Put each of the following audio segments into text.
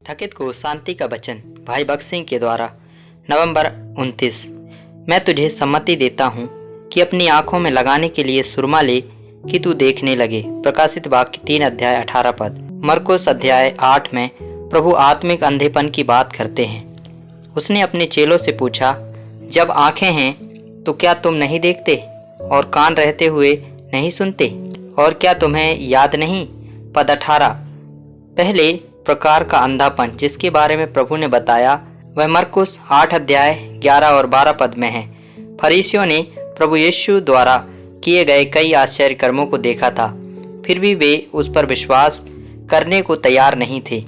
थकित को शांति का वचन भाई भगत सिंह के द्वारा नवंबर 29। मैं तुझे सम्मति देता हूँ कि अपनी आंखों में लगाने के लिए सुरमा ले कि तू देखने लगे। प्रकाशित वाक्य 3 अध्याय 18 पद। मरकुस अध्याय 8 में प्रभु आत्मिक अंधेपन की बात करते हैं। उसने अपने चेलों से पूछा, जब आंखें हैं तो क्या तुम नहीं देखते, और कान रहते हुए नहीं सुनते, और क्या तुम्हें याद नहीं। पद 18। पहले प्रकार का अंधापन जिसके बारे में प्रभु ने बताया वह मरकुस 8 अध्याय 11 और 12 पद में है। फरीसियों ने प्रभु यीशु द्वारा किए गए कई आश्चर्य कर्मों को देखा था, फिर भी वे उस पर विश्वास करने को तैयार नहीं थे।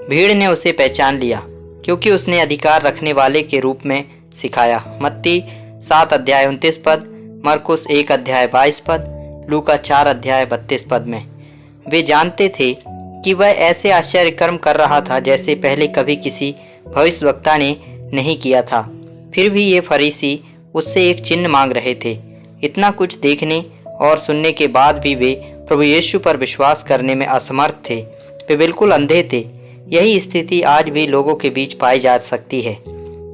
भीड़ ने उसे पहचान लिया क्योंकि उसने अधिकार रखने वाले के रूप में सिखाया। मत्ती 7 अध्याय 29 पद, मरकुस 1 अध्याय 22 पद, लूका 4 अध्याय 32 पद में। वे जानते थे कि वह ऐसे आश्चर्य कर्म कर रहा था जैसे पहले कभी किसी भविष्यवक्ता ने नहीं किया था। फिर भी ये फरीसी उससे एक चिन्ह मांग रहे थे। इतना कुछ देखने और सुनने के बाद भी वे प्रभु यीशु पर विश्वास करने में असमर्थ थे। वे बिल्कुल अंधे थे। यही स्थिति आज भी लोगों के बीच पाई जा सकती है।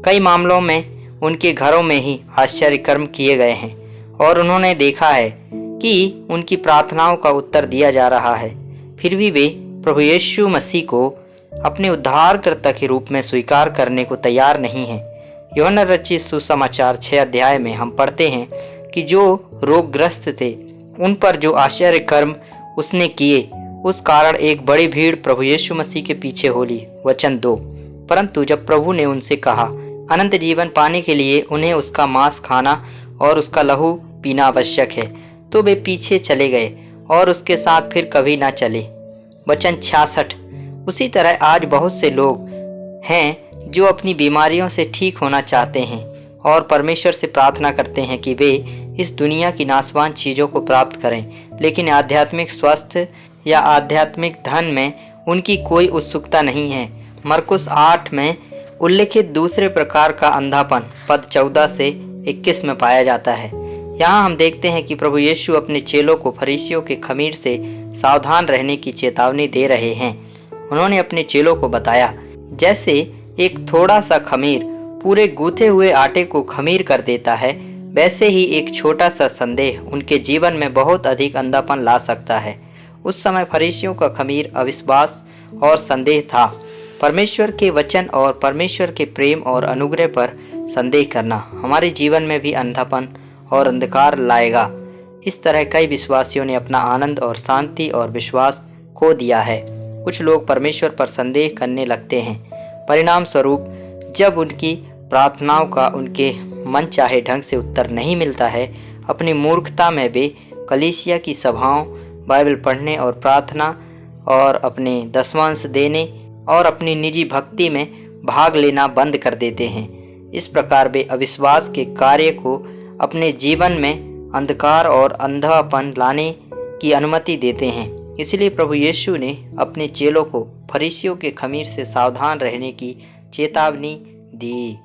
कई मामलों में उनके घरों में ही आश्चर्य कर्म किए गए हैं और उन्होंने देखा है कि उनकी प्रार्थनाओं का उत्तर दिया जा रहा है। फिर भी वे प्रभु यीशु मसीह को अपने उद्धारकर्ता के रूप में स्वीकार करने को तैयार नहीं हैं। यूहन्ना रचित सुसमाचार 6 अध्याय में हम पढ़ते हैं कि जो रोगग्रस्त थे उन पर जो आश्चर्य कर्म उसने किए, उस कारण एक बड़ी भीड़ प्रभु यीशु मसीह के पीछे हो ली। वचन 2। परंतु जब प्रभु ने उनसे कहा अनंत जीवन पाने के लिए उन्हें उसका मांस खाना और उसका लहू पीना आवश्यक है, तो वे पीछे चले गए और उसके साथ फिर कभी ना चले। वचन 66। उसी तरह आज बहुत से लोग हैं जो अपनी बीमारियों से ठीक होना चाहते हैं और परमेश्वर से प्रार्थना करते हैं कि वे इस दुनिया की नाशवान चीज़ों को प्राप्त करें, लेकिन आध्यात्मिक स्वास्थ्य या आध्यात्मिक धन में उनकी कोई उत्सुकता नहीं है। मरकुस 8 में उल्लिखित दूसरे प्रकार का अंधापन पद 14 से 21 में पाया जाता है। यहाँ हम देखते हैं कि प्रभु यीशु अपने चेलों को फरीसियों के खमीर से सावधान रहने की चेतावनी दे रहे हैं। उन्होंने अपने चेलों को बताया, जैसे एक थोड़ा सा खमीर पूरे गूथे हुए आटे को खमीर कर देता है, वैसे ही एक छोटा सा संदेह उनके जीवन में बहुत अधिक अंधापन ला सकता है। उस समय फरीसियों का खमीर अविश्वास और संदेह था। परमेश्वर के वचन और परमेश्वर के प्रेम और अनुग्रह पर संदेह करना हमारे जीवन में भी अंधापन और अंधकार लाएगा। इस तरह कई विश्वासियों ने अपना आनंद और शांति और विश्वास खो दिया है। कुछ लोग परमेश्वर पर संदेह करने लगते हैं। परिणाम स्वरूप जब उनकी प्रार्थनाओं का उनके मन चाहे ढंग से उत्तर नहीं मिलता है, अपनी मूर्खता में वे कलीसिया की सभाओं, बाइबल पढ़ने और प्रार्थना और अपने दशमांश देने और अपनी निजी भक्ति में भाग लेना बंद कर देते हैं। इस प्रकार वे अविश्वास के कार्य को अपने जीवन में अंधकार और अंधापन लाने की अनुमति देते हैं। इसलिए प्रभु यीशु ने अपने चेलों को फरीसियों के खमीर से सावधान रहने की चेतावनी दी।